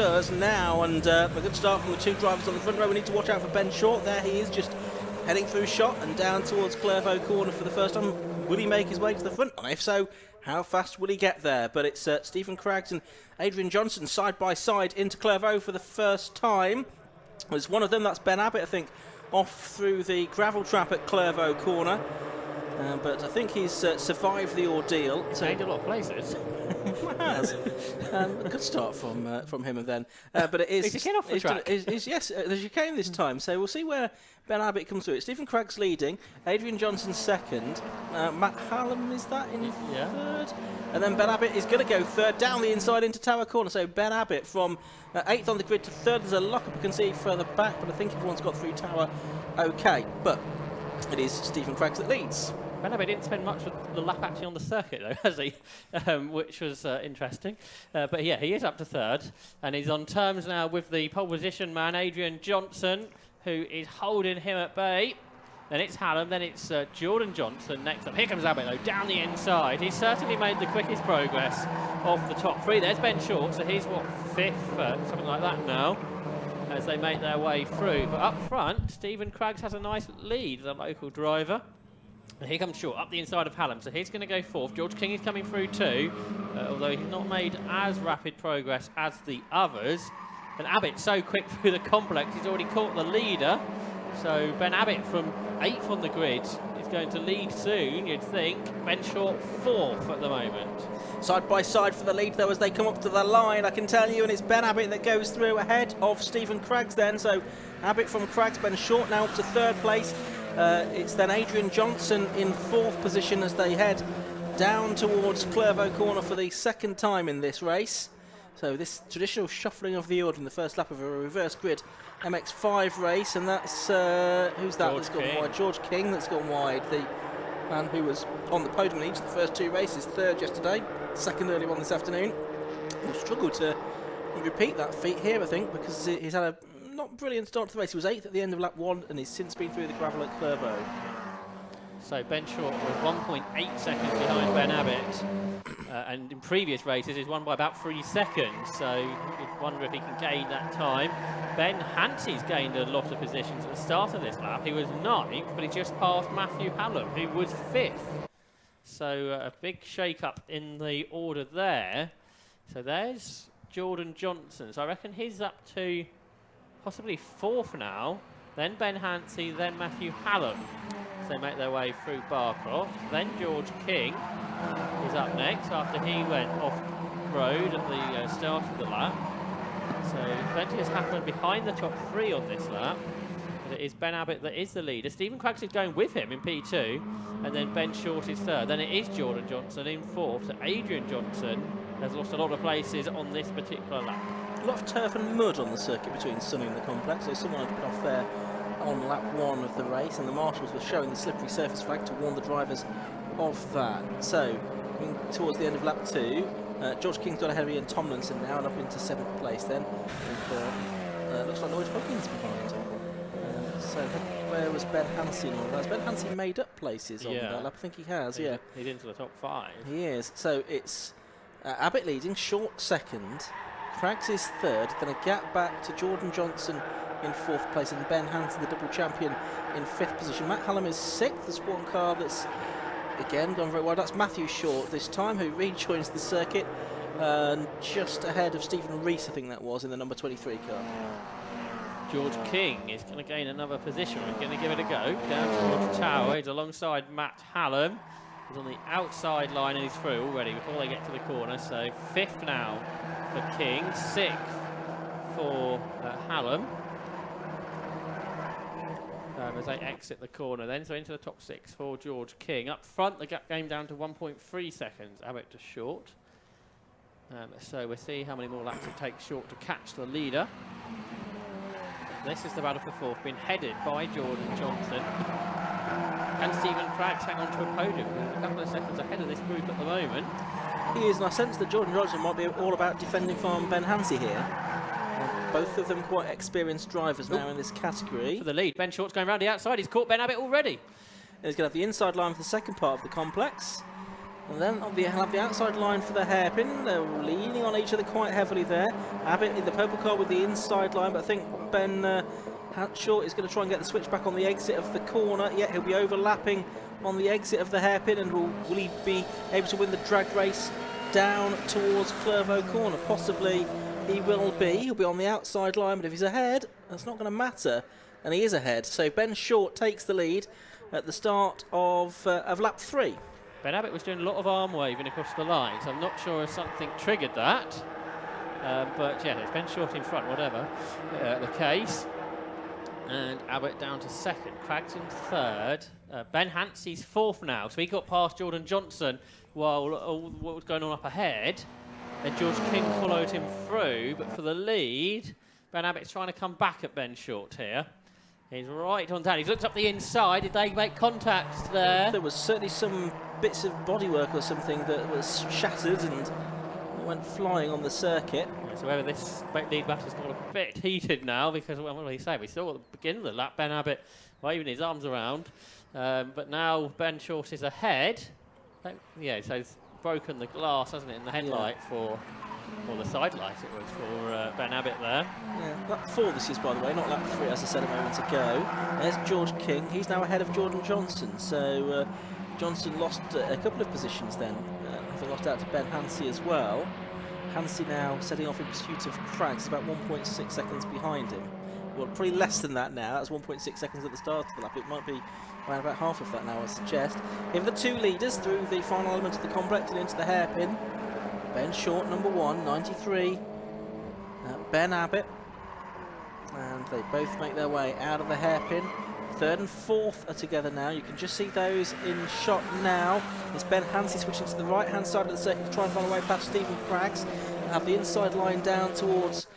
does now, and a good start from the two drivers on the front row. We need to watch out for Ben Short. There he is, just heading through shot and down towards Clairvaux corner for the first time. Will he make his way to the front? And if so, how fast will he get there? But it's Stephen Craggs and Adrian Johnson side by side into Clairvaux for the first time. There's one of them, that's Ben Abbott, I think, off through the gravel trap at Clairvaux corner. But I think he's survived the ordeal. He's gained a lot of places. He has. A good start from him and then. But it is. He's a kid off the track. Yes, there's chicane this time. So we'll see where Ben Abbott comes through. Stephen Cragg's leading. Adrian Johnson second. Matt Hallam, is that in third? And then Ben Abbott is going to go third down the inside into Tower Corner. So Ben Abbott from 8th on the grid to third. There's a lock-up you can see further back, but I think everyone's got through Tower okay. But it is Stephen Craggs that leads. Ben Abbott didn't spend much of the lap actually on the circuit though, has he? Which was interesting. But yeah, he is up to third, and he's on terms now with the pole position man, Adrian Johnson, who is holding him at bay. Then it's Hallam, then it's Jordan Johnson next up. Here comes Abbott though, down the inside. He's certainly made the quickest progress of the top three. There's Ben Short, so he's what, 5th, something like that now, as they make their way through. But up front, Stephen Craggs has a nice lead, the local driver. And here comes Short up the inside of Hallam, so he's going to go 4th. George King is coming through too, although he's not made as rapid progress as the others. And Abbott so quick through the complex, he's already caught the leader. So Ben Abbott from 8th on the grid is going to lead soon, you'd think. Ben Short 4th at the moment. Side by side for the lead though as they come up to the line, I can tell you, and it's Ben Abbott that goes through ahead of Stephen Craggs then. So Abbott from Craggs, Ben Short now up to 3rd place. It's then Adrian Johnson in 4th position as they head down towards Clairvaux corner for the second time in this race. So this traditional shuffling of the order in the first lap of a reverse grid MX5 race, and that's who's that that's gone wide? George King that's gone wide, the man who was on the podium in each of the first 2 races, 3rd yesterday, 2nd early one this afternoon. He'll struggle to repeat that feat here, I think, because he's had a not brilliant start to the race. He was 8th at the end of lap 1 and he's since been through the gravel at Clairvaux. So Ben Short was 1.8 seconds behind Ben Abbott, and in previous races he's won by about 3 seconds, so you'd wonder if he can gain that time. Ben Hansey's gained a lot of positions at the start of this lap. He was 9th, but he just passed Matthew Hallam, who was 5th. So a big shake-up in the order there. So there's Jordan Johnson, so I reckon he's up to possibly 4th now, then Ben Hansey, then Matthew Hallam. So they make their way through Barcroft. Then George King is up next after he went off road at the start of the lap. So plenty has happened behind the top 3 on this lap. But it is Ben Abbott that is the leader. Stephen Craggs is going with him in P2, and then Ben Short is 3rd. Then it is Jordan Johnson in 4th. So Adrian Johnson has lost a lot of places on this particular lap. A lot of turf and mud on the circuit between Sunny and the complex, so someone had put off there on lap 1 of the race, and the marshals were showing the slippery surface flag to warn the drivers of that. So, coming towards the end of lap 2, George King's got ahead of Ian Tomlinson now and up into 7th place then. And, looks like Lloyd Huggins behind. So where was Ben Hansey and all that? Has Ben Hansey made up places on that lap? I think he has, yeah. He's into the top 5. He is. So it's Abbott leading, Short 2nd, Craggs is 3rd, then a gap back to Jordan Johnson in 4th place, and Ben Hansey, the double champion, in 5th position. Matt Hallam is 6th, the one car that's again gone very well. That's Matthew Short this time, who rejoins the circuit, just ahead of Stephen Rees, I think that was, in the number 23 car. George King is going to gain another position. We're going to give it a go. Down towards Tower, he's alongside Matt Hallam. He's on the outside line and he's through already before they get to the corner. So 5th now for King, 6th for Hallam. As they exit the corner then, so into the top 6 for George King. Up front, the gap game down to 1.3 seconds, Abbott to Short. So we'll see how many more laps it takes Short to catch the leader. This is the battle for 4th, being headed by Jordan Johnson. Can Stephen Craggs hang on to a podium? He's a couple of seconds ahead of this group at the moment. He is, and I sense that Jordan Johnson might be all about defending from Ben Hansey here. Both of them quite experienced drivers now in this category. For the lead, Ben Short's going round the outside. He's caught Ben Abbott already. And he's going to have the inside line for the second part of the complex. And then they'll have the outside line for the hairpin. They're leaning on each other quite heavily there. Abbott in the purple car with the inside line, but I think Ben Short is going to try and get the switch back on the exit of the corner. Yeah, he'll be overlapping on the exit of the hairpin, and will he be able to win the drag race down towards Clervaux corner? Possibly he will be. He'll be on the outside line, but if he's ahead, that's not going to matter. And he is ahead. So Ben Short takes the lead at the start of lap 3. Ben Abbott was doing a lot of arm waving across the line, so I'm not sure if something triggered that. But yeah, it's Ben Short in front, whatever the case. And Abbott down to second, Craggs in third. Ben Hansey's fourth now, so he got past Jordan Johnson while what was going on up ahead. And George King followed him through, but for the lead, Ben Abbott's trying to come back at Ben Short here. He's right on down. He's looked up the inside. Did they make contact there? There was certainly some bits of bodywork or something that was shattered and went flying on the circuit. Yeah, so whether this lead battle's got a bit heated now, because what do we say? We saw at the beginning of the lap Ben Abbott waving his arms around, but now Ben Short is ahead. Yeah, so he's broken the glass, hasn't it, in the headlight for. Or the side light it was for Ben Abbott there. Yeah, lap 4 this is, by the way, not lap 3 as I said a moment ago. There's George King. He's now ahead of Jordan Johnson. So Johnson lost a couple of positions then. Having lost out to Ben Hansey as well. Hansey now setting off in pursuit of Craggs, about 1.6 seconds behind him. Well, probably less than that now. That's 1.6 seconds at the start of the lap. It might be around about half of that now, I suggest. Here are the two leaders through the final element of the complex and into the hairpin. Ben Short, number 1, 93. Ben Abbott. And they both make their way out of the hairpin. Third and fourth are together now. You can just see those in shot now. It's Ben Hansey switching to the right-hand side of the circuit to try and find a way past Stephen Craggs. Have the inside line down towards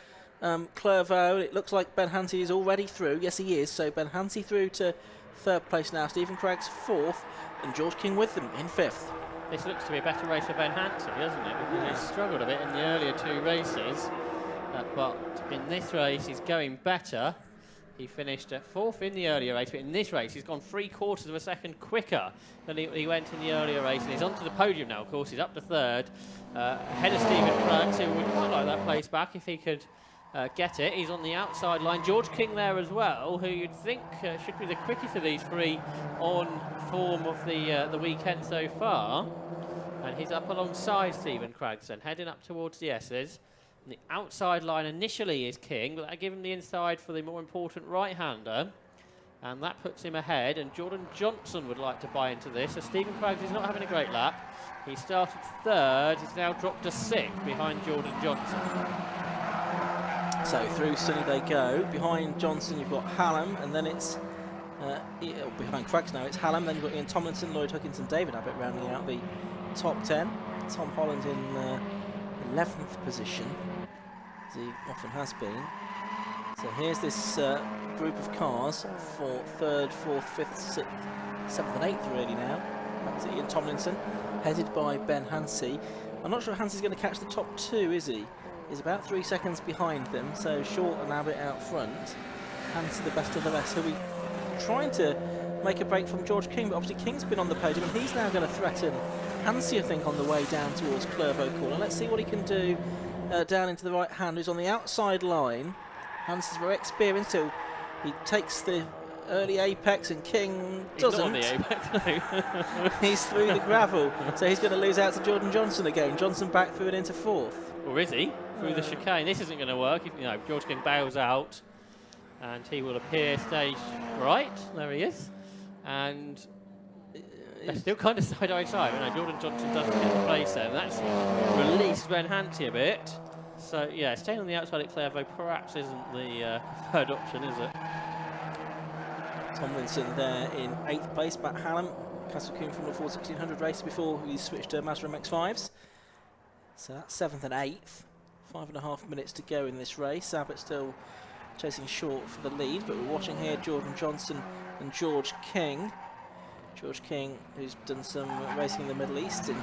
Clervaux. It looks like Ben Hansey is already through. Yes, he is. So Ben Hansey through to third place now. Stephen Craggs fourth. And George King with them in fifth. This looks to be a better race for Ben Hansey, doesn't it? Because he struggled a bit in the earlier two races. But in this race, he's going better. He finished at fourth in the earlier race, but in this race, he's gone 3/4 of a second quicker than he went in the earlier race. And he's onto the podium now, of course. He's up to third. Ahead of Stephen Craggs, who would quite like that place back if he could get it. He's on the outside line. George King there as well, who you'd think should be the quickest of these three on form of the weekend so far. And he's up alongside Stephen Craggs and heading up towards the S's. And the outside line initially is King, but that gives him the inside for the more important right-hander. And that puts him ahead, and Jordan Johnson would like to buy into this. So Stephen Craggs is not having a great lap. He started third, he's now dropped to sixth behind Jordan Johnson. So through Sunny they go. Behind Johnson you've got Hallam, and then it's behind Craggs now it's Hallam, then you've got Ian Tomlinson, Lloyd Hutchinson, David Abbott rounding out the top 10. Tom Holland in 11th position, as he often has been. So here's this group of cars for 3rd, 4th, 5th, 6th, 7th and 8th really now. That's Ian Tomlinson, headed by Ben Hansey. I'm not sure Hansey's going to catch the top 2, is he? He's about 3 seconds behind them, so Short and Abbott out front. Hansey the best of the rest. He'll be trying to make a break from George King, but obviously King's been on the podium and he's now going to threaten Hansey, I think, on the way down towards Clervaux corner. Let's see what he can do down into the right hand. He's on the outside line. Hansey's very experienced, so he takes the early apex and King doesn't. He's not on the apex, no. He's through the gravel, so he's going to lose out to Jordan Johnson again. Johnson back through and into fourth. Or is he? Through the chicane. This isn't going to work. If, George King bails out, and he will appear stage right. There he is. And they're still kind of side by side. Jordan Johnson doesn't get the place there. And that's released Ben Hansey a bit. So, yeah, staying on the outside at Clervaux perhaps isn't the preferred option, is it? Tomlinson there in 8th place. Matt Hallam, Castle Coombe from the Ford 1600 race before he switched to Mazda MX5s. So that's 7th and 8th. 5.5 minutes to go in this race. Abbott still chasing Short for the lead, but we're watching here Jordan Johnson and George King. George King, who's done some racing in the Middle East in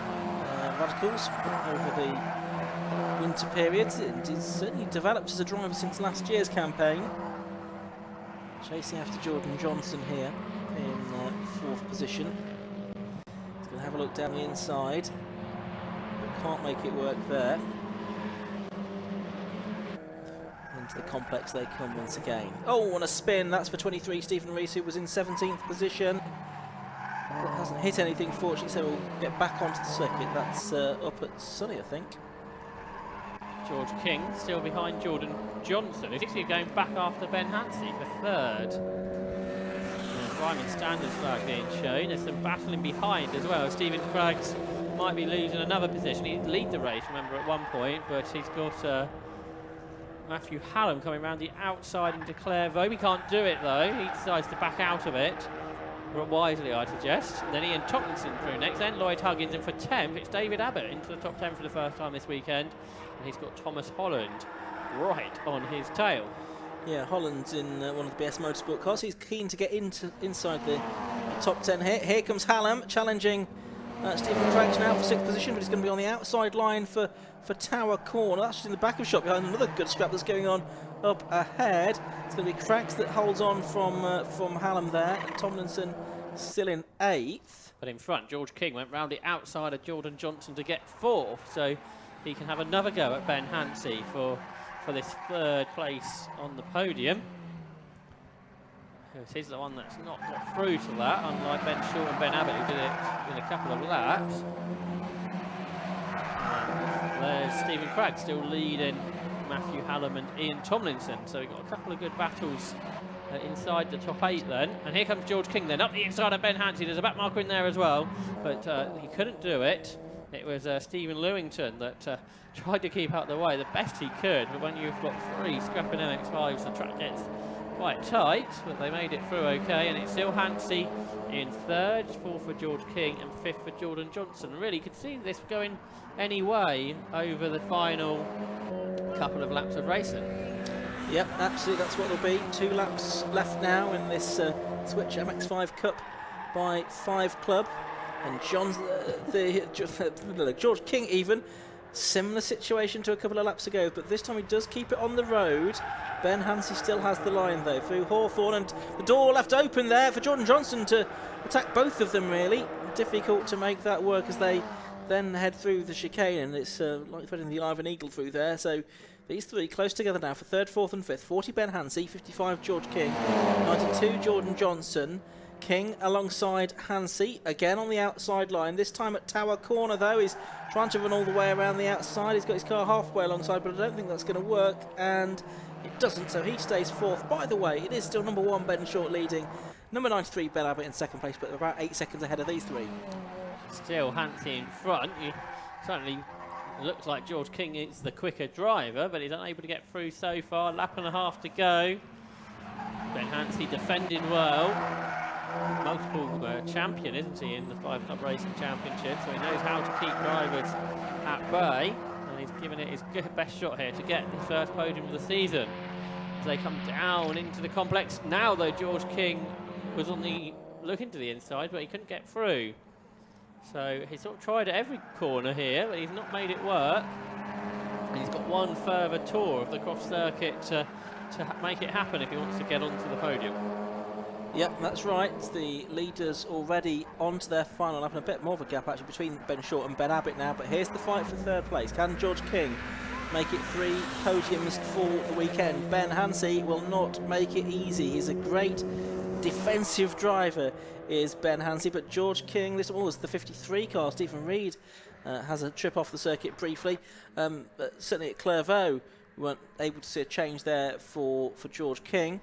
radicals over the winter periods, and he's certainly developed as a driver since last year's campaign. Chasing after Jordan Johnson here in 4th position. He's going to have a look down the inside. But can't make it work there. Into the complex they come once again. Oh, and a spin. That's for 23, Stephen Rees, who was in 17th position. But hasn't hit anything, fortunately, so we'll get back onto the circuit. That's up at Sunny, I think. George King still behind Jordan Johnson, who's actually going back after Ben Hansey for third. Ryman Standards flag being shown. There's some battling behind as well. Stephen Craggs might be losing another position. He'd lead the race, remember, at one point, but he's got Matthew Hallam coming around the outside into Clairvaux. He can't do it though. He decides to back out of it. Wisely, I suggest. And then Ian Tomlinson through next. Then Lloyd Huggins in for 10th. It's David Abbott into the top 10 for the first time this weekend. And he's got Thomas Holland right on his tail. Yeah, Holland's in one of the BS Motorsport cars. He's keen to get inside the top 10 here. Here comes Hallam challenging Stephen Craggs now for 6th position, but he's going to be on the outside line for Tower Corner. That's just in the back of shot behind another good scrap that's going on up ahead. It's going to be Craggs that holds on from Hallam there, and Tomlinson still in 8th. But in front, George King went round the outside of Jordan Johnson to get 4th, so he can have another go at Ben Hansey for this 3rd place on the podium. He's the one that's not got through to that, unlike Ben Short and Ben Abbott, who did it in a couple of laps. There's Stephen Craggs still leading Matthew Hallam and Ian Tomlinson, so we've got a couple of good battles inside the top 8 then. And here comes George King then, up the inside of Ben Hansey. There's a back marker in there as well, but he couldn't do it. It was Stephen Lewington that tried to keep out the way the best he could, but when you've got 3 scrapping MX5s, the track gets quite tight, but they made it through okay, and it's still Hansey in 3rd, 4th for George King, and 5th for Jordan Johnson. Really could see this going any way over the final couple of laps of racing. Yep, absolutely, that's what it'll be. 2 laps left now in this Switch MX5 Cup by 5 Club. And George King even, similar situation to a couple of laps ago, but this time he does keep it on the road. Ben Hansey still has the line though through Hawthorne, and the door left open there for Jordan Johnson to attack both of them really. Difficult to make that work as they then head through the chicane, and it's like threading the eye of an eagle through there. So these 3 close together now for 3rd, 4th and 5th. 40 Ben Hansey, 55 George King, 92 Jordan Johnson. King alongside Hansey, again on the outside line, this time at Tower Corner though. He's trying to run all the way around the outside. He's got his car halfway alongside, but I don't think that's going to work, and it doesn't, so he stays 4th. By the way, it is still number 1 Ben Short leading, number 93 Ben Abbott in 2nd place, but about 8 seconds ahead of these 3. Still Hansey in front. He certainly looks like George King is the quicker driver, but he's unable to get through so far. Lap and a half to go. Ben Hansey defending well. Multiple champion, isn't he, in the 5 Club Racing Championship, so he knows how to keep drivers at bay, and he's given it his best shot here to get his first podium of the season. As they come down into the complex now though, George King was on the look into the inside, but he couldn't get through. So he sort of tried at every corner here, but he's not made it work. And he's got one further tour of the Croft circuit to make it happen if he wants to get onto the podium. Yep, that's right. The leaders already onto their final lap, and a bit more of a gap actually between Ben Short and Ben Abbott now. But here's the fight for 3rd place. Can George King make it 3 podiums for the weekend? Ben Hansey will not make it easy. He's a great defensive driver, is Ben Hansey, but George King, this was the 53 car. Stephen Reed has a trip off the circuit briefly, but certainly at Clairvaux we weren't able to see a change there for George King.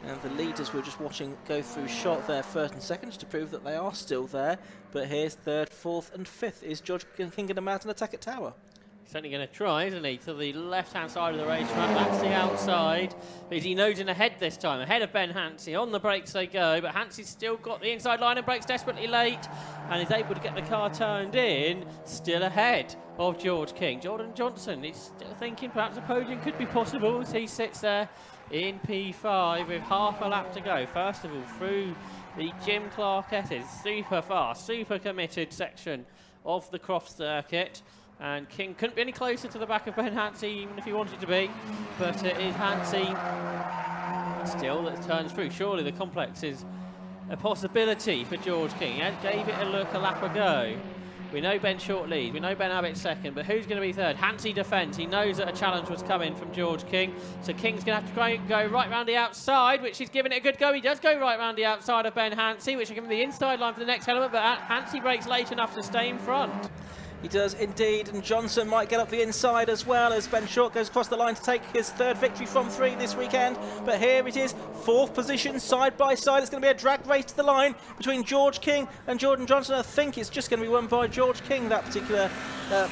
And the leaders we're just watching go through shot there 1st and 2nd just to prove that they are still there. But here's 3rd, 4th and 5th. Is George King going to mount an attack at Tower? He's certainly going to try, isn't he? To the left-hand side of the racetrack. That's the outside. But he knows in ahead this time. Ahead of Ben Hansey. On the brakes they go. But Hansey's still got the inside line and brakes desperately late. And is able to get the car turned in. Still ahead of George King. Jordan Johnson is still thinking perhaps a podium could be possible as he sits there in P5 with half a lap to go. First of all, through the Jim Clark-S's super fast, super committed section of the Croft circuit. And King couldn't be any closer to the back of Ben Hansey, even if he wanted to be. But it is Hansey still that turns through. Surely the complex is a possibility for George King. He gave it a look a lap ago. We know Ben Short leads, we know Ben Abbott's second, but who's going to be third? Hansey defends. He knows that a challenge was coming from George King, so King's going to have to go right round the outside, which he's giving it a good go. He does go right round the outside of Ben Hansey, which will give him the inside line for the next element, but Hansey breaks late enough to stay in front. He does indeed, and Johnson might get up the inside as well as Ben Short goes across the line to take his third victory from 3 this weekend. But here it is, 4th position, side by side. It's going to be a drag race to the line between George King and Jordan Johnson. I think it's just going to be won by George King, that particular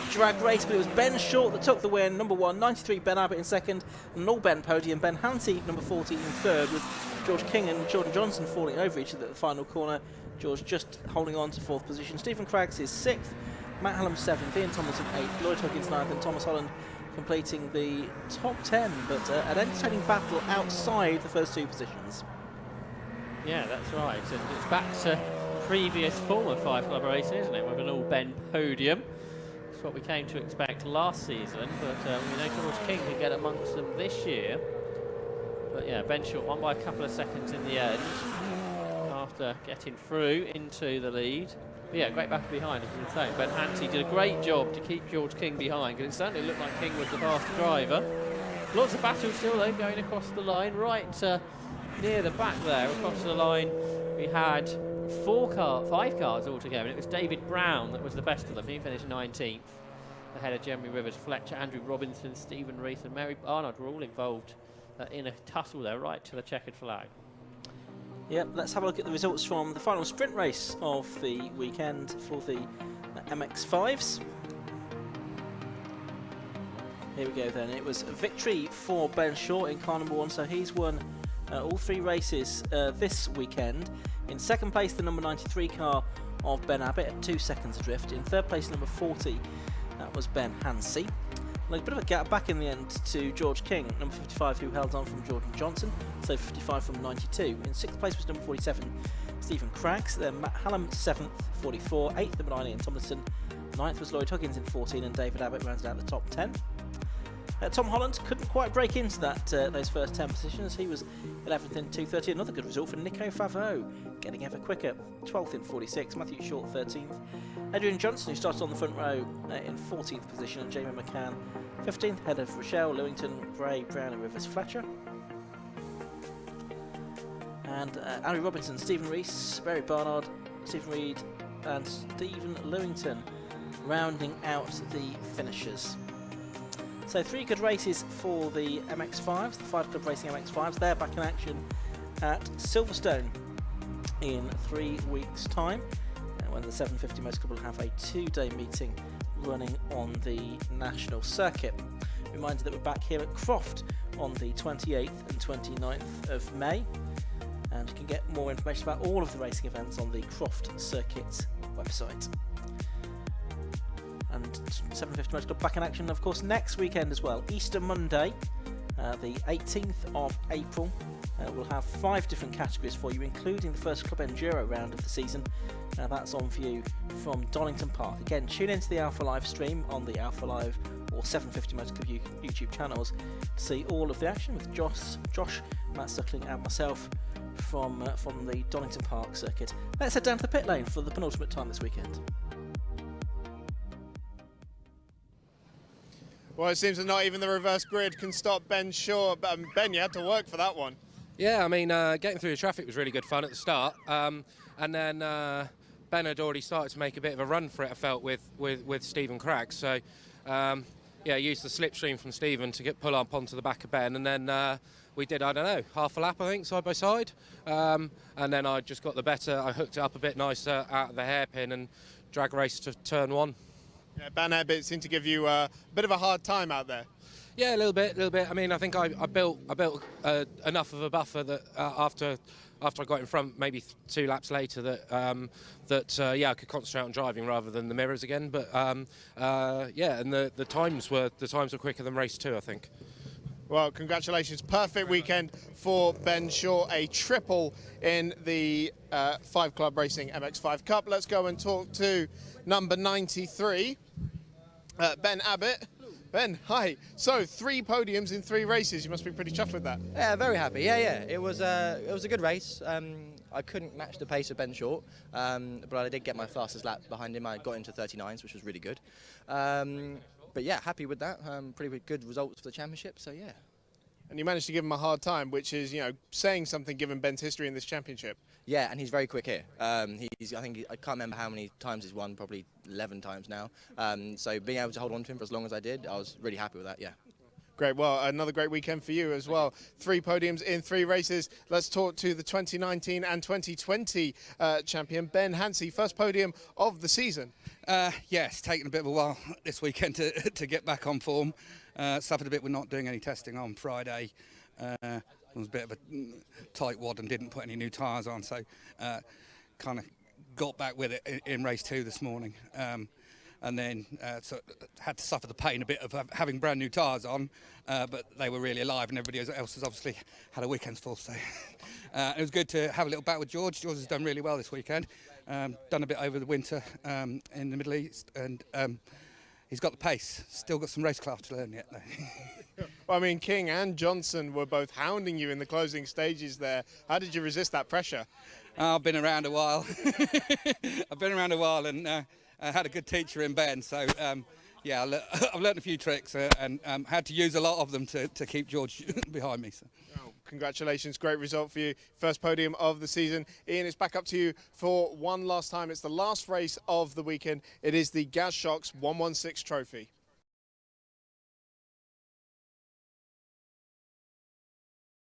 drag race, but it was Ben Short that took the win. Number 1, 93, Ben Abbott in second, and an all-Ben podium. Ben Hansey, number 40, in third, with George King and Jordan Johnson falling over each other at the final corner. George just holding on to 4th position. Stephen Craggs is 6th. Matt Hallam 7th, Ian Tomlinson 8th, Lloyd Huggins 9th, and Thomas Holland completing the top 10, but an entertaining battle outside the first 2 positions. Yeah, that's right, and it's back to previous form of 5 Club races, isn't it, with an all-Ben podium. That's what we came to expect last season, but we know George King can get amongst them this year. But yeah, Ben Short won by a couple of seconds in the end after getting through into the lead. But yeah, great battle behind, as we were saying. Ben Hansey did a great job to keep George King behind, because it certainly looked like King was the faster driver. Lots of battles still, though, going across the line, right near the back there. Across the line, we had 5 cars altogether, and it was David Brown that was the best of them. He finished 19th, ahead of Jeremy Rivers, Fletcher, Andrew Robinson, Stephen Reith, and Mary Barnard were all involved in a tussle there, right to the checkered flag. Yep, let's have a look at the results from the final sprint race of the weekend for the MX5s. Here we go then. It was a victory for Ben Short in car number 1, so he's won all 3 races this weekend. In second place, the number 93 car of Ben Abbott at 2 seconds adrift. In third place, number 40, that was Ben Hansey. Like a bit of a gap back in the end to George King, number 55, who held on from Jordan Johnson, so 55 from 92. In 6th place was number 47, Stephen Craggs, then Matt Hallam 7th, 44, 8th number 9, Ian Tomlinson, 9th was Lloyd Huggins in 14, and David Abbott rounded out the top 10. Tom Holland couldn't quite break into those first 10 positions. He was 11th in 2:30. Another good result for Nico Favreau, getting ever quicker. 12th in 46. Matthew Short 13th. Adrian Johnson, who started on the front row, in 14th position, and Jamie McCann 15th, ahead of Rochelle, Lewington, Gray, Brown, and Rivers Fletcher. And Andrew Robinson, Stephen Rees, Barry Barnard, Stephen Reed, and Stephen Lewington rounding out the finishers. So 3 good races for the MX5s, the 5 Club Racing MX5s. They're back in action at Silverstone in 3 weeks' time, when the 750 Motor Club will have a 2-day meeting running on the national circuit. Reminder that we're back here at Croft on the 28th and 29th of May, and you can get more information about all of the racing events on the Croft Circuit website. And 750 Motor Club back in action, of course, next weekend as well. Easter Monday, the 18th of April. We'll have 5 different categories for you, including the first Club Enduro round of the season. That's on view from Donington Park. Again, tune into the Alpha Live stream on the Alpha Live or 750 Motor Club YouTube channels to see all of the action with Josh, Matt Suckling, and myself from the Donington Park circuit. Let's head down to the pit lane for the penultimate time this weekend. Well, it seems that not even the reverse grid can stop Ben Short. But Ben, you had to work for that one. Yeah, I mean, getting through the traffic was really good fun at the start. And then Ben had already started to make a bit of a run for it, I felt, with Stephen Craggs. So, yeah, used the slipstream from Stephen to pull up onto the back of Ben. And then we did, I don't know, half a lap, I think, side by side. And then I just got the better. I hooked it up a bit nicer out of the hairpin and drag race to turn 1. Yeah, Ben Abbott seemed to give you a bit of a hard time out there. Yeah, a little bit. I mean, I think I built enough of a buffer that after I got in front, maybe 2 laps later, that yeah, I could concentrate on driving rather than the mirrors again. But yeah, and the times were quicker than race 2, I think. Well, congratulations. Perfect weekend for Ben Short, a triple in the 5 Club Racing MX5 Cup. Let's go and talk to number 93, Ben Abbott. Ben, hi. So 3 podiums in 3 races. You must be pretty chuffed with that. Yeah, very happy. Yeah. It was a good race. I couldn't match the pace of Ben Short, but I did get my fastest lap behind him. I got into 39s, which was really good. But yeah, happy with that. Pretty good results for the championship, so yeah. And you managed to give him a hard time, which is, saying something given Ben's history in this championship. Yeah, and he's very quick here. I can't remember how many times he's won, probably 11 times now. So being able to hold on to him for as long as I did, I was really happy with that, yeah. Great. Well, another great weekend for you as well. 3 podiums in 3 races. Let's talk to the 2019 and 2020 champion, Ben Hansey. First podium of the season. Yes, taken a bit of a while this weekend to get back on form. Suffered a bit with not doing any testing on Friday. It was a bit of a tight wad and didn't put any new tyres on, so kind of got back with it in race 2 this morning. And then so had to suffer the pain a bit of having brand new tyres on, but they were really alive, and everybody else has obviously had a weekend's full. So it was good to have a little bat with George. George has done really well this weekend. Done a bit over the winter in the Middle East, and he's got the pace. Still got some racecraft to learn yet, though. Well, I mean, King and Johnson were both hounding you in the closing stages there. How did you resist that pressure? I've been around a while. I've been around a while, and I had a good teacher in Ben. So, yeah, I've learned a few tricks and had to use a lot of them to keep George behind me. So. Oh, congratulations, great result for you. First podium of the season. Ian, it's back up to you for one last time. It's the last race of the weekend. It is the Gaz Shocks 116 Trophy.